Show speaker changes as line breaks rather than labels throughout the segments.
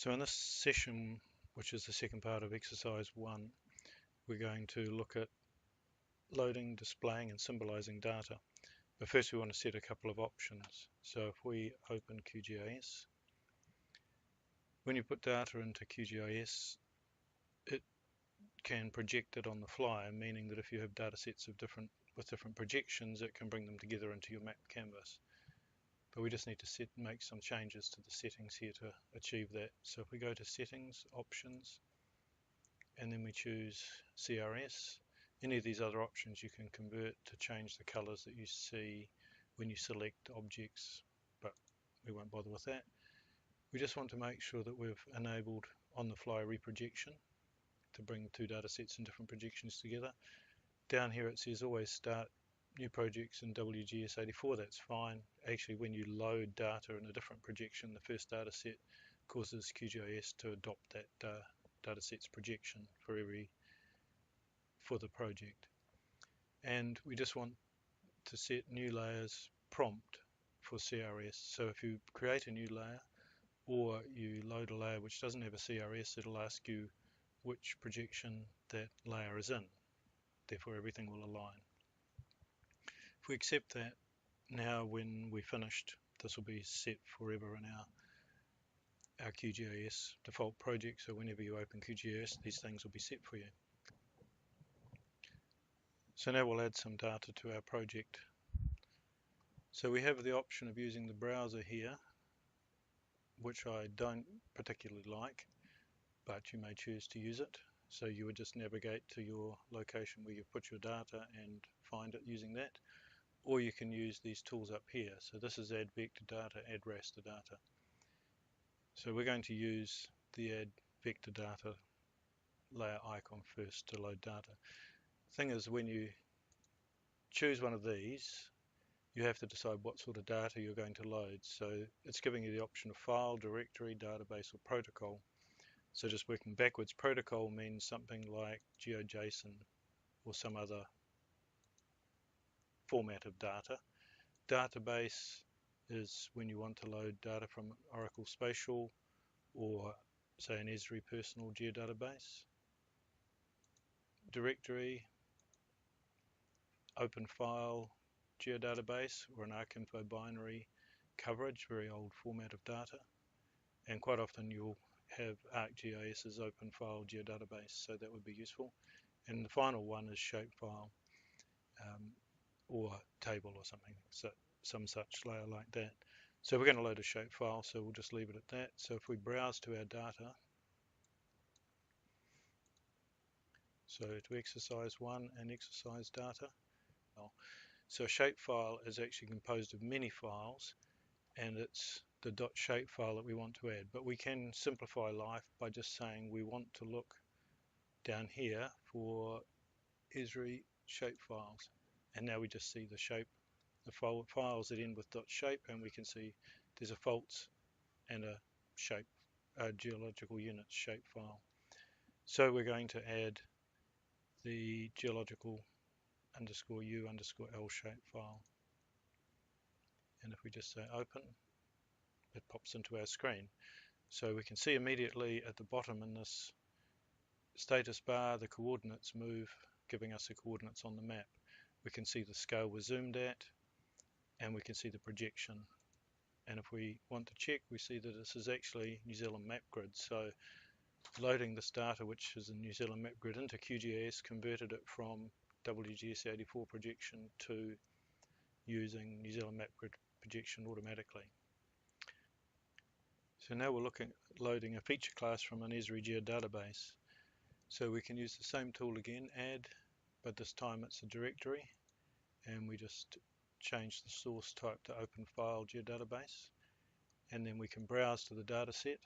So in this session, which is the second part of exercise 1, we're going to look at loading, displaying and symbolizing data. But first we want to set a couple of options. So if we open QGIS, when you put data into QGIS, it can project it on the fly, meaning that if you have data sets of different projections, it can bring them together into your map canvas. But we just need to make some changes to the settings here to achieve that. So if we go to Settings, Options, and then we choose CRS, any of these other options you can convert to change the colors that you see when you select objects, but we won't bother with that. We just want to make sure that we've enabled on-the-fly reprojection to bring two data sets and different projections together. Down here it says always start new projects in WGS84, that's fine. Actually, when you load data in a different projection, the first data set causes QGIS to adopt that data set's projection for the project. And we just want to set new layers prompt for CRS. So if you create a new layer or you load a layer which doesn't have a CRS, it'll ask you which projection that layer is in. Therefore everything will align. If we accept that, now when we finished, this will be set forever in our QGIS default project. So whenever you open QGIS, these things will be set for you. So now we'll add some data to our project. So we have the option of using the browser here, which I don't particularly like, but you may choose to use it. So you would just navigate to your location where you put your data and find it using that. Or you can use these tools up here. So this is add vector data, add raster data. So we're going to use the add vector data layer icon first to load data. Thing is, when you choose one of these, you have to decide what sort of data you're going to load. So it's giving you the option of file, directory, database or protocol. So just working backwards, protocol means something like GeoJSON or some other format of data. Database is when you want to load data from Oracle Spatial or say an Esri personal geodatabase. Directory, open file geodatabase or an ArcInfo binary coverage, very old format of data. And quite often you'll have ArcGIS's open file geodatabase, so that would be useful. And the final one is Shapefile or table or something, so some such layer like that. So we're going to load a shapefile, so we'll just leave it at that. So if we browse to our data, so to exercise 1 and exercise data. So a shapefile is actually composed of many files, and it's the .shapefile that we want to add. But we can simplify life by just saying we want to look down here for Esri shapefiles. And now we just see the shape, the files that end with .shape, and we can see there's a faults and a shape, geological units shapefile. So we're going to add the geological _u_l shapefile. And if we just say open, it pops into our screen. So we can see immediately at the bottom in this status bar the coordinates move, giving us the coordinates on the map. We can see the scale we're zoomed at, and we can see the projection. And if we want to check, we see that this is actually New Zealand map grid. So loading this data, which is a New Zealand map grid, into QGIS, converted it from WGS84 projection to using New Zealand map grid projection automatically. So now we're looking at loading a feature class from an Esri geodatabase. So we can use the same tool again, add, but this time it's a directory, and we just change the source type to open file geodatabase, and then we can browse to the data set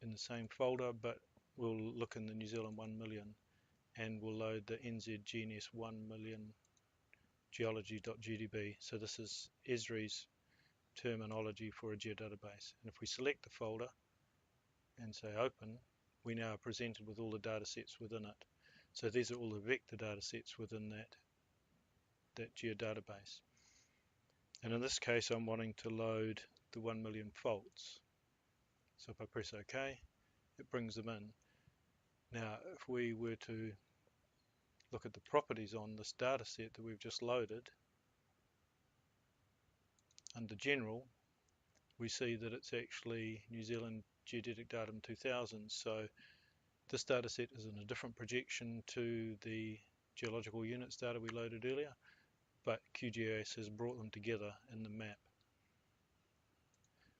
in the same folder, but we'll look in the New Zealand 1 million, and we'll load the NZGNS 1 million geology.gdb. So this is Esri's terminology for a geodatabase. And if we select the folder and say open, we now are presented with all the data sets within it. So these are all the vector data sets within that geodatabase. And in this case, I'm wanting to load the 1 million faults. So if I press OK, it brings them in. Now, if we were to look at the properties on this data set that we've just loaded, under General, we see that it's actually New Zealand Geodetic Datum 2000. So this data set is in a different projection to the geological units data we loaded earlier, but QGIS has brought them together in the map.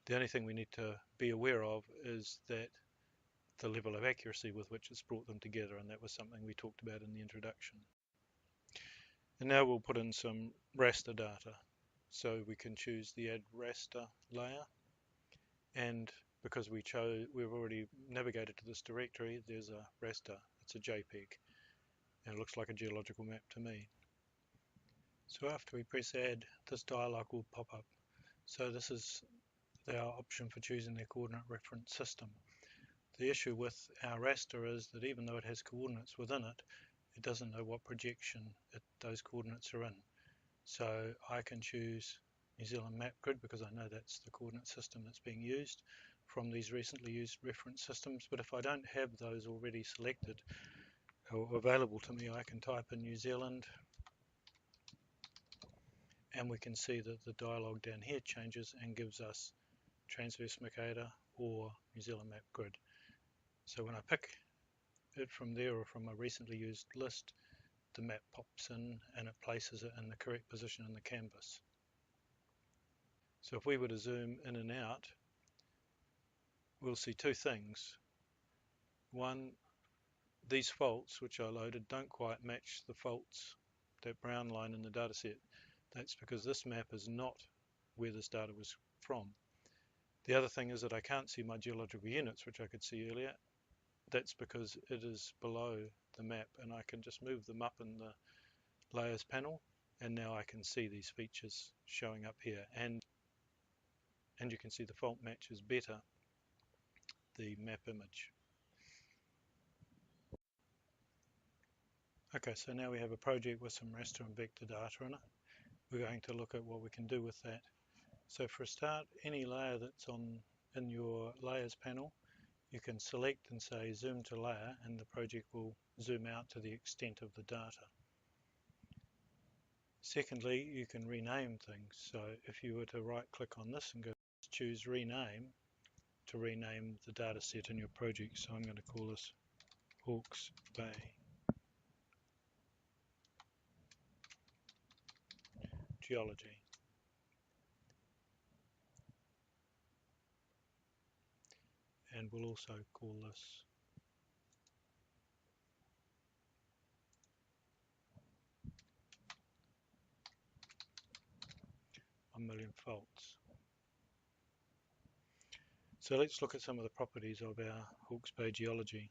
The only thing we need to be aware of is that the level of accuracy with which it's brought them together, and that was something we talked about in the introduction. And now we'll put in some raster data. So we can choose the add raster layer, and because we've already navigated to this directory, there's a raster. It's a JPEG, and it looks like a geological map to me. So after we press add, this dialog will pop up. So this is our option for choosing the coordinate reference system. The issue with our raster is that even though it has coordinates within it, it doesn't know what projection those coordinates are in. So I can choose New Zealand Map Grid because I know that's the coordinate system that's being used from these recently used reference systems. But if I don't have those already selected or available to me, I can type in New Zealand, and we can see that the dialog down here changes and gives us Transverse Mercator or New Zealand Map Grid. So when I pick it from there or from a recently used list, the map pops in and it places it in the correct position in the canvas. So if we were to zoom in and out, we'll see two things. One, these faults which I loaded don't quite match the faults, that brown line in the data set. That's because this map is not where this data was from. The other thing is that I can't see my geological units, which I could see earlier. That's because it is below the map, and I can just move them up in the layers panel, and now I can see these features showing up here, and you can see the fault matches better the map image. Okay, so now we have a project with some raster and vector data in it. We're going to look at what we can do with that. So for a start, any layer that's in your layers panel, you can select and say zoom to layer, and the project will zoom out to the extent of the data. Secondly, you can rename things. So if you were to right click on this and go choose rename, to rename the data set in your project. So I'm going to call this Hawke's Bay Geology. And we'll also call this a million faults. So let's look at some of the properties of our Hawke's Bay Geology.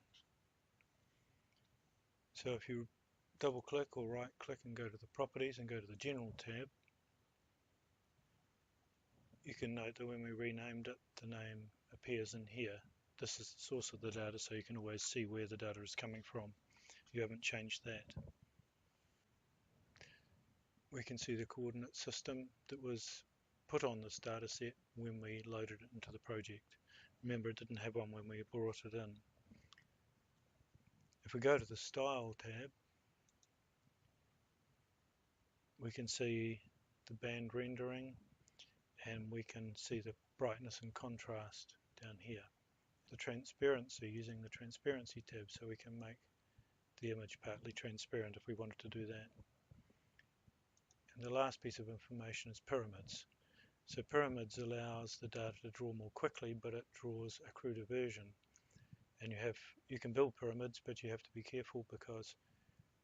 So if you double click or right click and go to the properties and go to the General tab, you can note that when we renamed it, the name appears in here. This is the source of the data, so you can always see where the data is coming from. You haven't changed that. We can see the coordinate system that was put on this data set when we loaded it into the project. Remember, it didn't have one when we brought it in. If we go to the Style tab, we can see the band rendering, and we can see the brightness and contrast down here. The transparency, using the transparency tab, so we can make the image partly transparent if we wanted to do that. And the last piece of information is pyramids. So pyramids allows the data to draw more quickly, but it draws a cruder version. And you can build pyramids, but you have to be careful because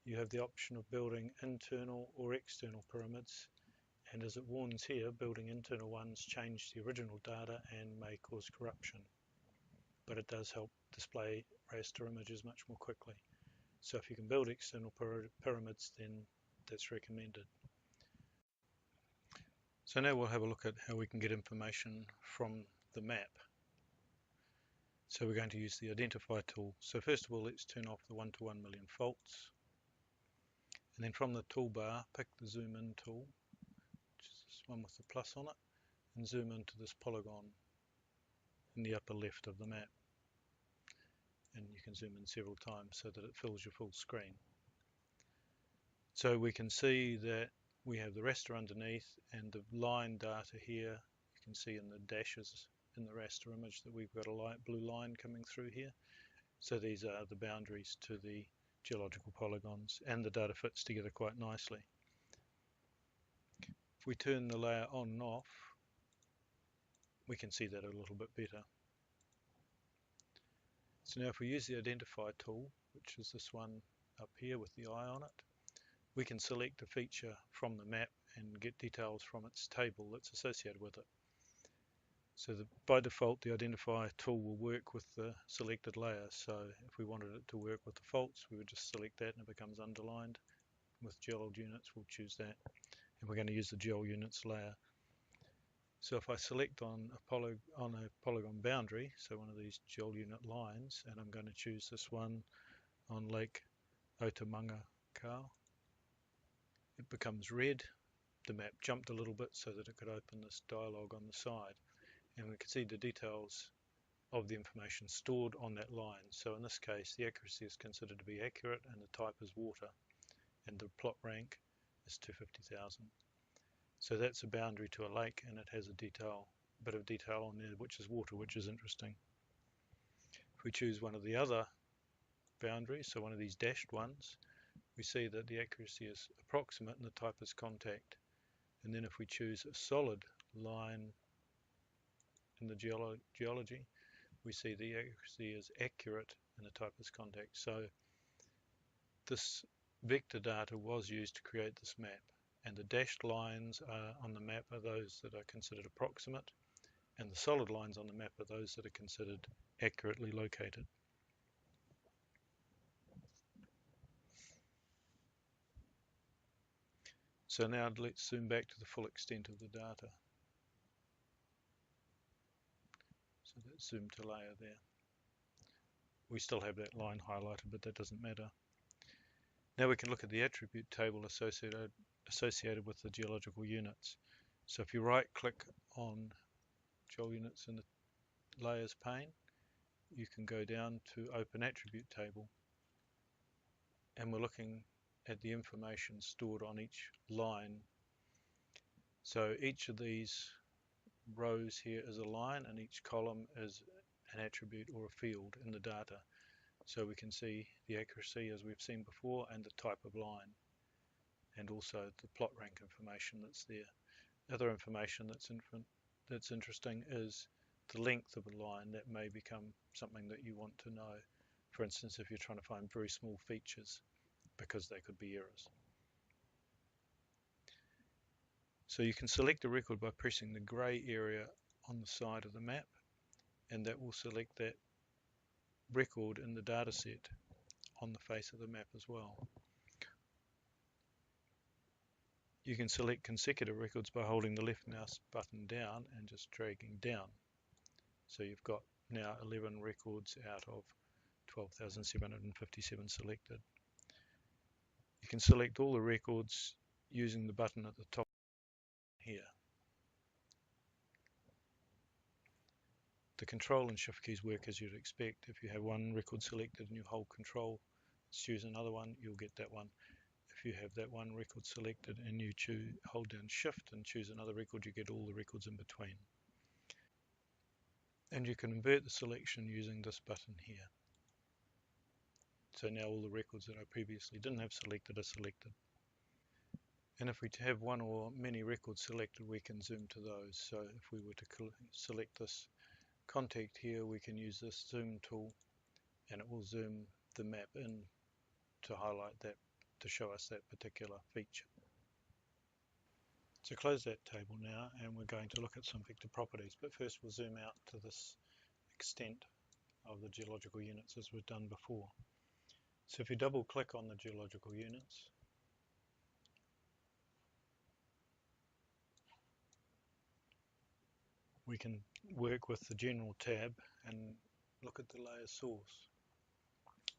you have the option of building internal or external pyramids. And as it warns here, building internal ones change the original data and may cause corruption. But it does help display raster images much more quickly. So if you can build external pyramids, then that's recommended. So now we'll have a look at how we can get information from the map. So we're going to use the Identify tool. So first of all, let's turn off the 1 to 1 million faults. And then from the toolbar, pick the Zoom In tool, which is this one with the plus on it, and zoom into this polygon in the upper left of the map. And you can zoom in several times so that it fills your full screen. So we can see that we have the raster underneath and the line data here. You can see in the dashes in the raster image that we've got a light blue line coming through here. So these are the boundaries to the geological polygons, and the data fits together quite nicely. If we turn the layer on and off, we can see that a little bit better. So now if we use the identify tool, which is this one up here with the eye on it, we can select a feature from the map and get details from its table that's associated with it. So by default, the identify tool will work with the selected layer. So if we wanted it to work with the faults, we would just select that and it becomes underlined. With gel units, we'll choose that. And we're going to use the gel units layer. So if I select on a polygon boundary, so one of these gel unit lines, and I'm going to choose this one on Lake Otamangakau, it becomes red. The map jumped a little bit so that it could open this dialog on the side. And we can see the details of the information stored on that line. So in this case, the accuracy is considered to be accurate and the type is water, and the plot rank is 250,000. So that's a boundary to a lake, and it has a bit of detail on there, which is water, which is interesting. If we choose one of the other boundaries, so one of these dashed ones, we see that the accuracy is approximate and the type is contact. And then if we choose a solid line in the geology, we see the accuracy is accurate and the type is contact. So this vector data was used to create this map, and the dashed lines on the map are those that are considered approximate, and the solid lines on the map are those that are considered accurately located. So now let's zoom back to the full extent of the data. So that's zoom to layer there. We still have that line highlighted, but that doesn't matter. Now we can look at the attribute table associated with the geological units. So if you right click on geo units in the layers pane, you can go down to open attribute table, and we're looking at the information stored on each line. So each of these rows here is a line, and each column is an attribute or a field in the data. So we can see the accuracy as we've seen before, and the type of line, and also the plot rank information that's there. Other information that's interesting is the length of a line. That may become something that you want to know. For instance, if you're trying to find very small features, because they could be errors. So you can select a record by pressing the grey area on the side of the map, and that will select that record in the data set on the face of the map as well. You can select consecutive records by holding the left mouse button down and just dragging down. So you've got now 11 records out of 12,757 selected. You can select all the records using the button at the top here. The control and shift keys work as you'd expect. If you have one record selected and you hold control, choose another one, you'll get that one. If you have that one record selected and you hold down shift and choose another record, you get all the records in between. And you can invert the selection using this button here. So now all the records that I previously didn't have selected are selected. And if we have one or many records selected, we can zoom to those. So if we were to select this contact here, we can use this zoom tool, and it will zoom the map in to highlight that, to show us that particular feature. So close that table now, and we're going to look at some vector properties, but first we'll zoom out to this extent of the geological units as we've done before. So if you double click on the geological units, we can work with the general tab and look at the layer source,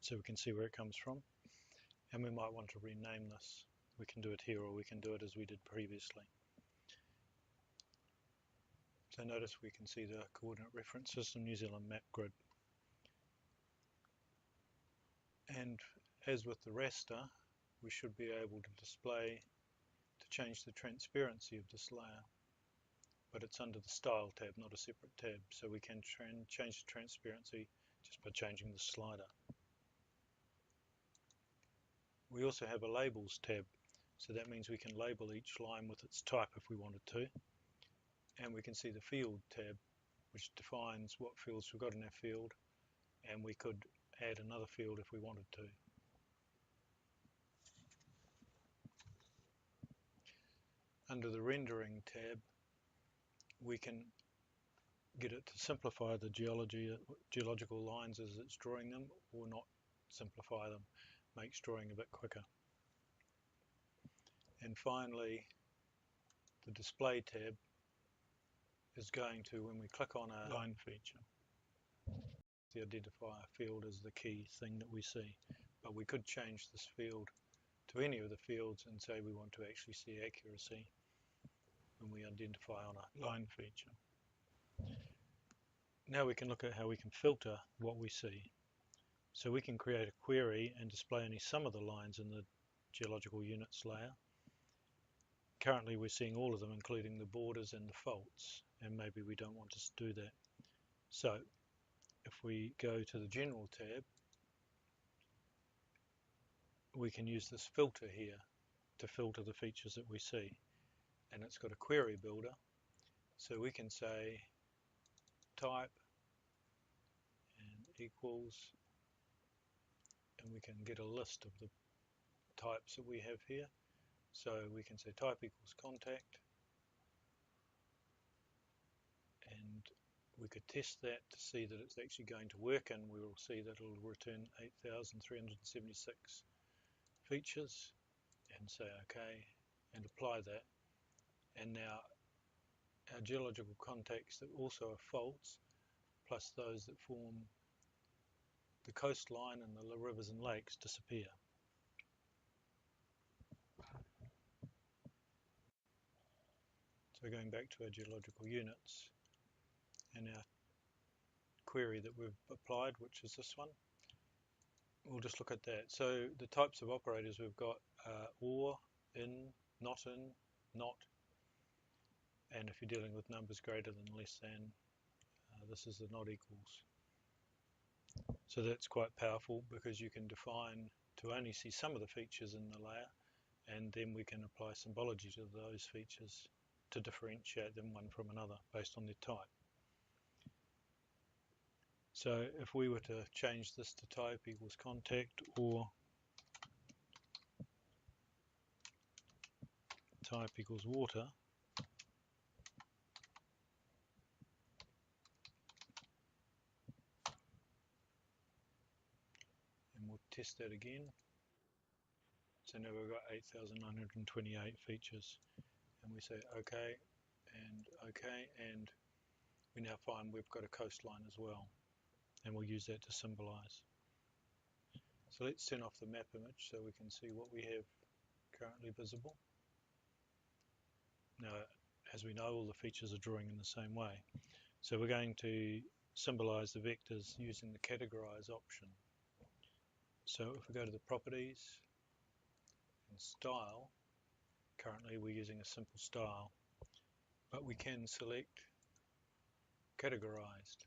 so we can see where it comes from, and we might want to rename this. We can do it here, or we can do it as we did previously. So notice we can see the coordinate reference system New Zealand map grid. And as with the raster, we should be able to display, to change the transparency of this layer. But it's under the Style tab, not a separate tab. So we can change the transparency just by changing the slider. We also have a Labels tab. So that means we can label each line with its type if we wanted to. And we can see the Field tab, which defines what fields we've got in our field. And we could add another field if we wanted to. Under the Rendering tab, we can get it to simplify the geological lines as it's drawing them, or not simplify them, makes drawing a bit quicker. And finally, the Display tab is going to, when we click on a line feature, the identifier field is the key thing that we see. But we could change this field to any of the fields and say we want to actually see accuracy when we identify on a line feature. Now we can look at how we can filter what we see. So we can create a query and display only some of the lines in the geological units layer. Currently we're seeing all of them, including the borders and the faults, and maybe we don't want to do that. So if we go to the General tab, we can use this filter here to filter the features that we see. And it's got a query builder, so we can say type and equals, and we can get a list of the types that we have here. So we can say type equals contact, and we could test that to see that it's actually going to work, and we will see that it will return 8,376 features, and say OK and apply that. And now our geological contacts that also are faults, plus those that form the coastline and the rivers and lakes, disappear. So going back to our geological units and our query that we've applied, which is this one, we'll just look at that. So the types of operators we've got or, in, not, and if you're dealing with numbers greater than, less than, this is the not equals. So that's quite powerful because you can define to only see some of the features in the layer, and then we can apply symbology to those features to differentiate them one from another based on their type. So if we were to change this to type equals contact or type equals water, and we'll test that again. So now we've got 8,928 features, and we say OK and OK, and we now find we've got a coastline as well, and we'll use that to symbolize. So let's turn off the map image so we can see what we have currently visible. Now, as we know, all the features are drawing in the same way. So we're going to symbolize the vectors using the categorize option. So if we go to the properties and style, currently we're using a simple style, but we can select categorized.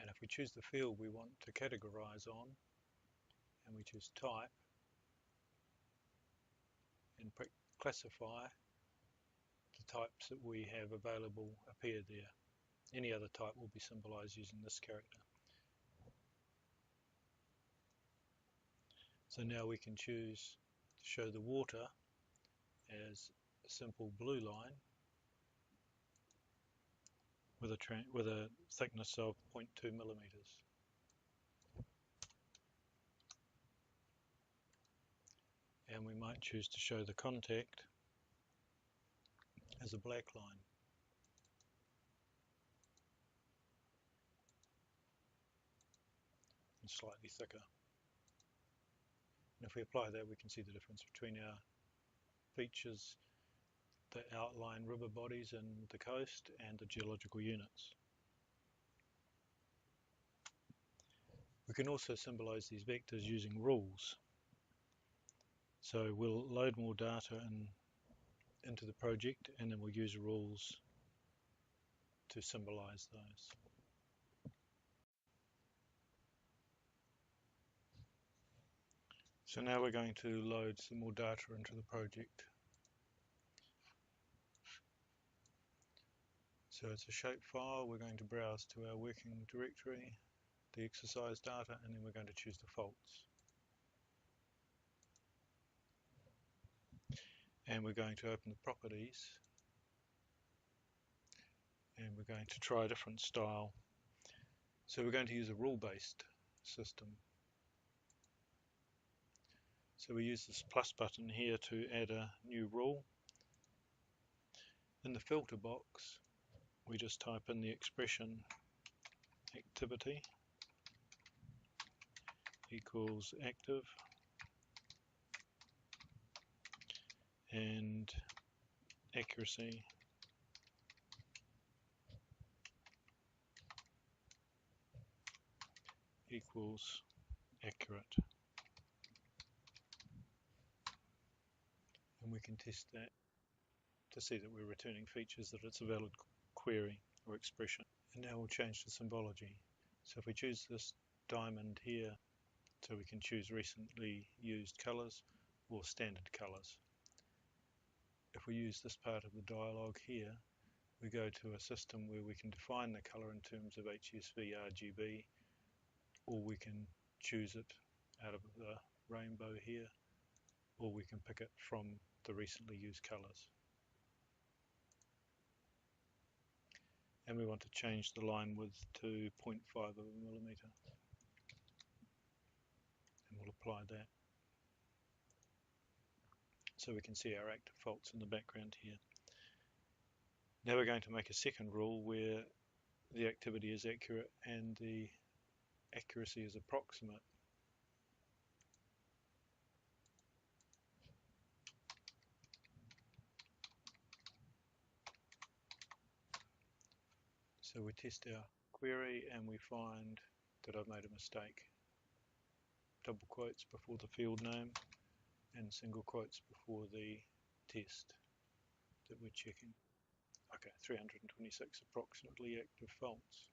And if we choose the field we want to categorize on, and we choose type and classify, the types that we have available appear there. Any other type will be symbolized using this character. So now we can choose to show the water as a simple blue line with a thickness of 0.2 millimeters. And we might choose to show the contact as a black line. And slightly thicker. And if we apply that, we can see the difference between our features the outline river bodies and the coast and the geological units. We can also symbolize these vectors using rules. So we'll load more data into the project, and then we'll use rules to symbolize those. So now we're going to load some more data into the project. So it's a shapefile. We're going to browse to our working directory, the exercise data, and then we're going to choose the faults. And we're going to open the properties, and we're going to try a different style. So we're going to use a rule-based system. So we use this plus button here to add a new rule. In the filter box, we just type in the expression activity equals active and accuracy equals accurate. And we can test that to see that we're returning features, that it's a valid query or expression. And now we'll change the symbology. So if we choose this diamond here, so we can choose recently used colors or standard colors. If we use this part of the dialog here, we go to a system where we can define the color in terms of HSV RGB, or we can choose it out of the rainbow here, or we can pick it from the recently used colors. And we want to change the line width to 0.5 of a millimeter. And we'll apply that. So we can see our active faults in the background here. Now we're going to make a second rule where the activity is accurate and the accuracy is approximate. So we test our query and we find that I've made a mistake. Double quotes before the field name and single quotes before the test that we're checking. Okay, 326 approximately active faults.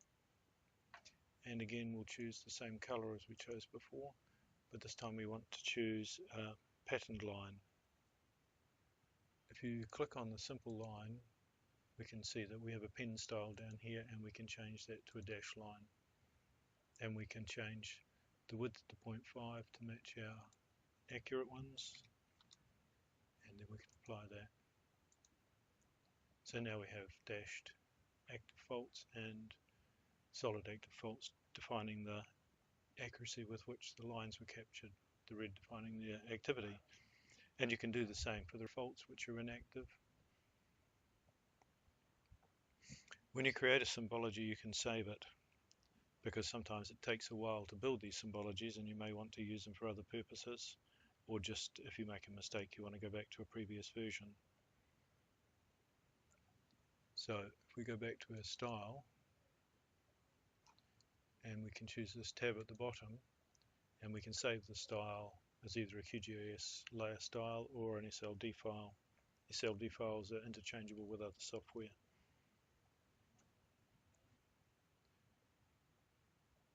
And again, we'll choose the same color as we chose before, but this time we want to choose a patterned line. If you click on the simple line, we can see that we have a pen style down here, and we can change that to a dash line. And we can change the width to 0.5 to match our accurate ones, and then we can apply that. So now we have dashed active faults and solid active faults defining the accuracy with which the lines were captured, the red defining the activity. And you can do the same for the faults which are inactive. When you create a symbology, you can save it, because sometimes it takes a while to build these symbologies and you may want to use them for other purposes, or just if you make a mistake you want to go back to a previous version. So if we go back to our style, and we can choose this tab at the bottom, and we can save the style as either a QGIS layer style or an SLD file. SLD files are interchangeable with other software.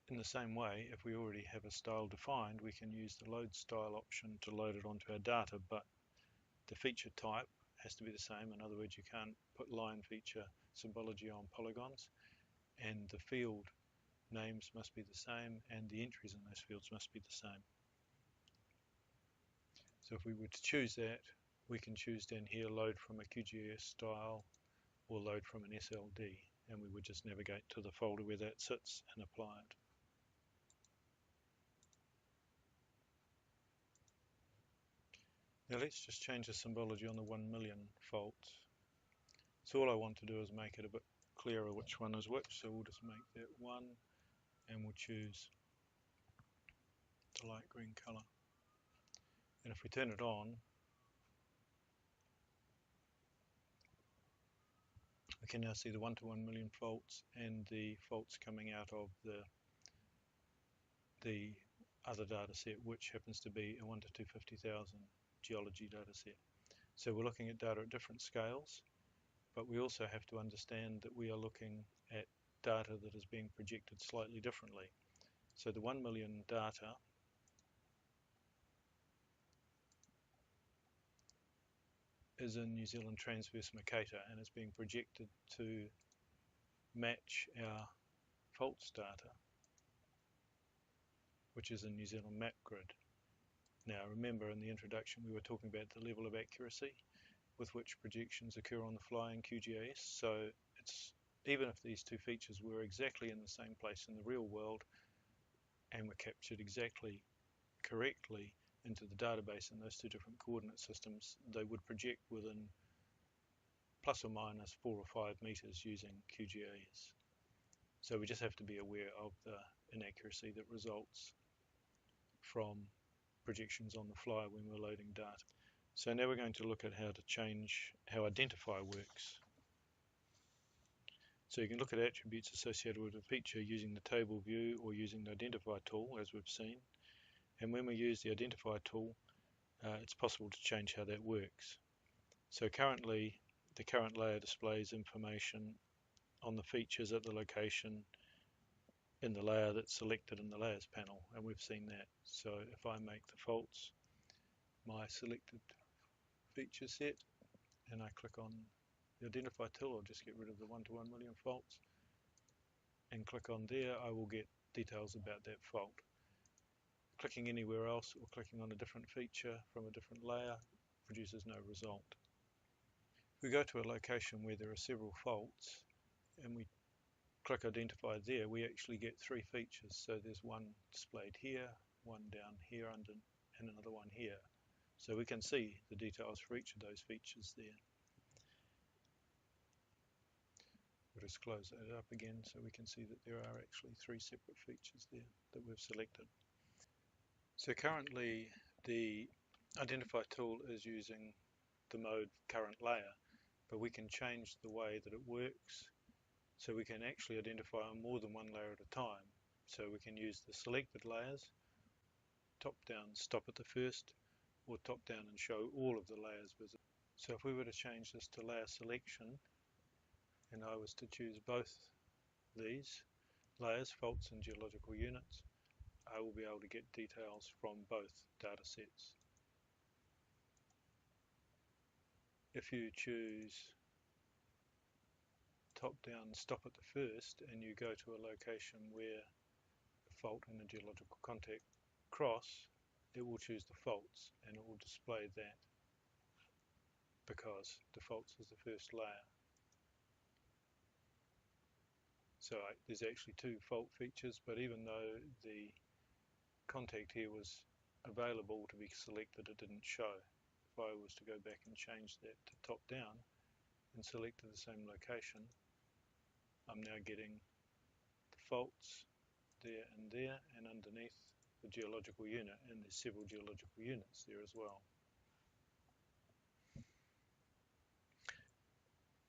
In the same way, if we already have a style defined, we can use the load style option to load it onto our data, but the feature type has to be the same. In other words, you can't put line feature symbology on polygons, and the field names must be the same, and the entries in those fields must be the same. So if we were to choose that, we can choose down here load from a QGIS style or load from an SLD, and we would just navigate to the folder where that sits and apply it. Now let's just change the symbology on the 1 million faults. So all I want to do is make it a bit clearer which one is which, so we'll just make that 1, and we'll choose the light green color. And if we turn it on, We can now see the 1 to 1 million faults and the faults coming out of the other data set, which happens to be a 1 to 250,000 geology data set. So we're looking at data at different scales, but we also have to understand that we are looking at data that is being projected slightly differently. So the 1 million data is in New Zealand transverse Mercator, and it's being projected to match our faults data, which is in New Zealand map grid. Now remember, in the introduction we were talking about the level of accuracy with which projections occur on the fly in QGIS. So it's, even if these two features were exactly in the same place in the real world and were captured exactly correctly into the database in those two different coordinate systems, they would project within plus or minus 4 or 5 meters using QGIS. So we just have to be aware of the inaccuracy that results from projections on the fly when we're loading data. So now we're going to look at how to change how Identify works. So you can look at attributes associated with a feature using the table view or using the Identify tool, as we've seen. And when we use the Identify tool, it's possible to change how that works. So currently, the current layer displays information on the features at the location in the layer that's selected in the layers panel, and we've seen that. So if I make the faults my selected feature set and I click on the Identify tool, I'll just get rid of the 1 to 1 million faults and click on there, I will get details about that fault. Clicking anywhere else or clicking on a different feature from a different layer produces no result. If we go to a location where there are several faults and we click Identify there, we actually get 3 features. So there's one displayed here, one down here under, and another one here. So we can see the details for each of those features there. We'll just close that up again so we can see that there are actually 3 separate features there that we've selected. So currently the Identify tool is using the mode current layer, but we can change the way that it works so we can actually identify on more than one layer at a time. So we can use the selected layers, top down stop at the first, or top down and show all of the layers visible. So if we were to change this to layer selection and I was to choose both these layers, faults and geological units, I will be able to get details from both data sets. If you choose top down stop at the first and you go to a location where a fault and a geological contact cross, it will choose the faults and it will display that because the faults is the first layer. So there's actually 2 fault features, but even though the contact here was available to be selected, it didn't show. If I was to go back and change that to top down and select the same location, I'm now getting the faults there, and underneath the geological unit, and there's several geological units there as well.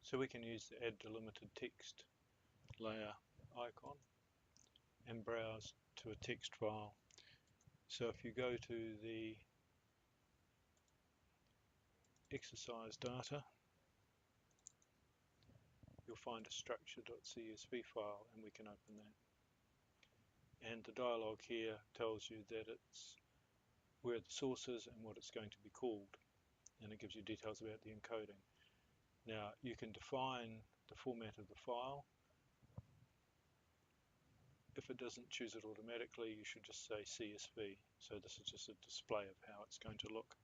So we can use the Add Delimited Text layer icon and browse to a text file. So if you go to the exercise data, you'll find a structure.csv file, and we can open that. And the dialog here tells you that it's where the source is and what it's going to be called, and it gives you details about the encoding. Now you can define the format of the file. If it doesn't choose it automatically, you should just say CSV. So this is just a display of how it's going to look.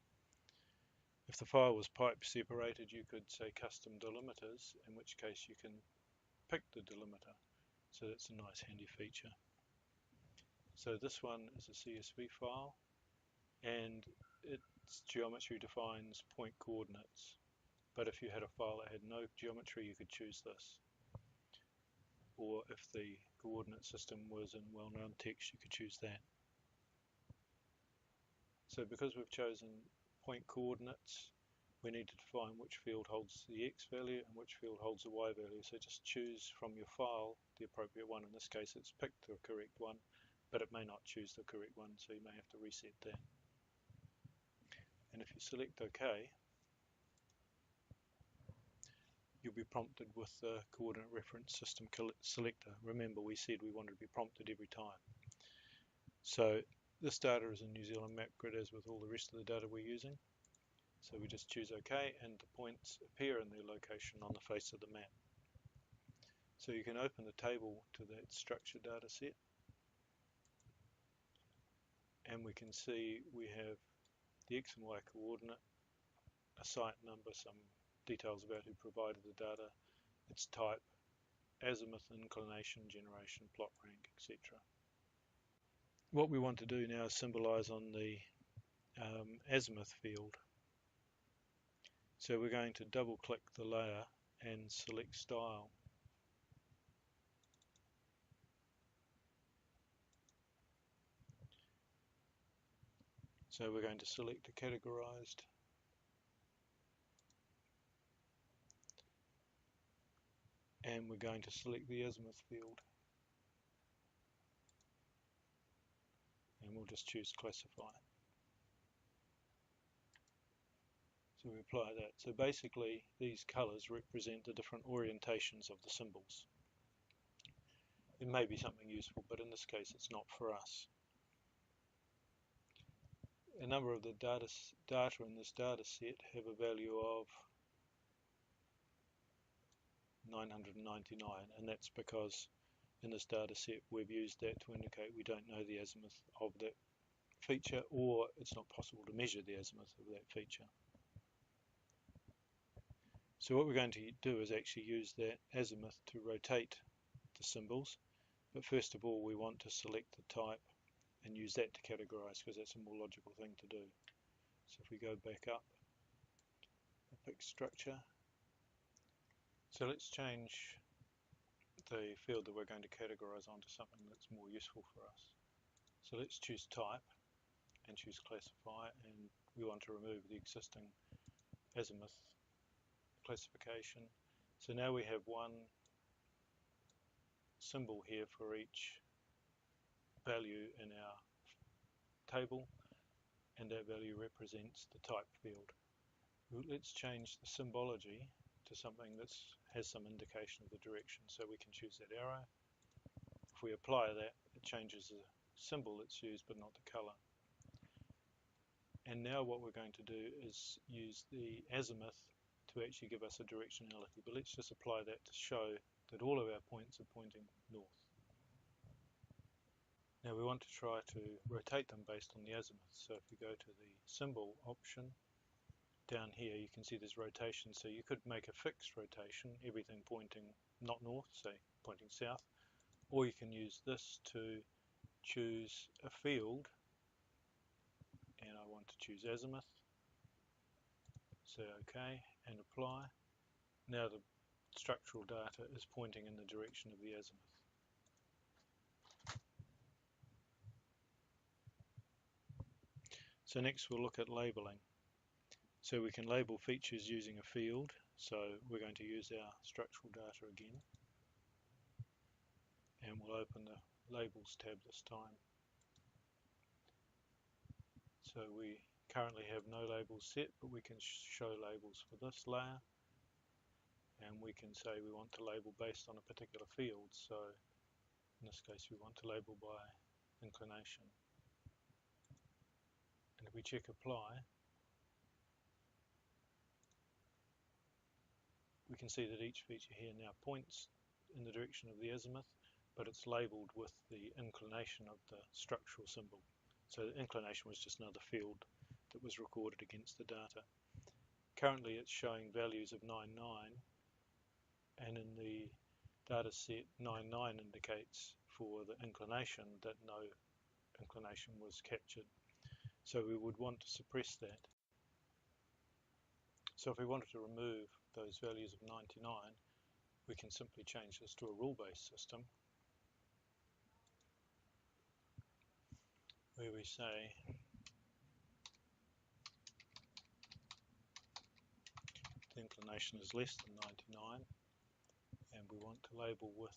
If the file was pipe separated, you could say custom delimiters, in which case you can pick the delimiter. So that's a nice handy feature. So this one is a CSV file, and its geometry defines point coordinates. But if you had a file that had no geometry, you could choose this. Or if the coordinate system was in well-known text, you could choose that. So because we've chosen point coordinates, we need to define which field holds the X value and which field holds the Y value. So just choose from your file the appropriate one. In this case it's picked the correct one, but it may not choose the correct one, so you may have to reset that. And if you select OK, you'll be prompted with the coordinate reference system selector. Remember, we said we wanted to be prompted every time. So this data is in New Zealand map grid as with all the rest of the data we're using. So we just choose OK and the points appear in their location on the face of the map. So you can open the table to that structured data set and we can see we have the X and Y coordinate, a site number, some details about who provided the data, its type, azimuth, inclination, generation, plot rank, etc. What we want to do now is symbolize on the azimuth field. So we're going to double click the layer and select style. So we're going to select the categorized and we're going to select the azimuth field and we'll just choose classify. So we apply that. So basically these colors represent the different orientations of the symbols. It may be something useful, but in this case it's not for us. A number of the data in this data set have a value of 999, and that's because in this data set we've used that to indicate we don't know the azimuth of that feature, or it's not possible to measure the azimuth of that feature. So what we're going to do is actually use that azimuth to rotate the symbols, but first of all we want to select the type and use that to categorize because that's a more logical thing to do. So if we go back up, pick structure. So let's change the field that we're going to categorize onto something that's more useful for us. So let's choose type and choose classify, and we want to remove the existing azimuth classification. So now we have one symbol here for each value in our table, and that value represents the type field. Let's change the symbology to something that has some indication of the direction, so we can choose that arrow. If we apply that, it changes the symbol that's used but not the color. And now what we're going to do is use the azimuth to actually give us a directionality, but let's just apply that to show that all of our points are pointing north. Now we want to try to rotate them based on the azimuth, so if we go to the symbol option, down here you can see there's rotation, so you could make a fixed rotation, everything pointing not north, say pointing south, or you can use this to choose a field, and I want to choose azimuth, say OK and apply. Now the structural data is pointing in the direction of the azimuth. So next we'll look at labeling. So we can label features using a field, so we're going to use our structural data again, and we'll open the labels tab this time. So we currently have no labels set, but we can show labels for this layer, and we can say we want to label based on a particular field, so in this case we want to label by inclination. And if we check apply, we can see that each feature here now points in the direction of the azimuth, but it's labelled with the inclination of the structural symbol. So the inclination was just another field that was recorded against the data. Currently it's showing values of 99, and in the data set 99 indicates for the inclination that no inclination was captured. So we would want to suppress that. So if we wanted to remove those values of 99, we can simply change this to a rule-based system, where we say the inclination is less than 99, and we want to label with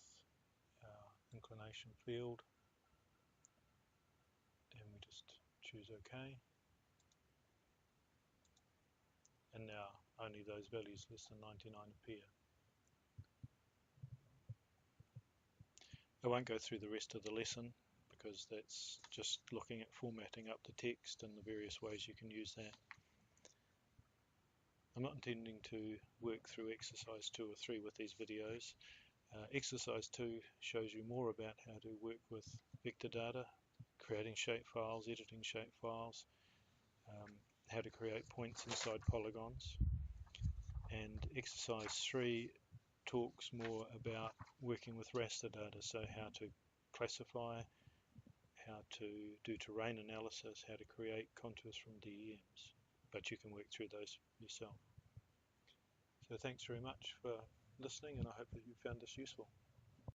our inclination field, and we just choose OK. And now only those values less than 99 appear. I won't go through the rest of the lesson because that's just looking at formatting up the text and the various ways you can use that. I'm not intending to work through exercise 2 or 3 with these videos. Exercise 2 shows you more about how to work with vector data, creating shapefiles, editing shapefiles, how to create points inside polygons. And exercise 3 talks more about working with raster data, so how to classify, how to do terrain analysis, how to create contours from DEMs. But you can work through those yourself. So thanks very much for listening, and I hope that you found this useful.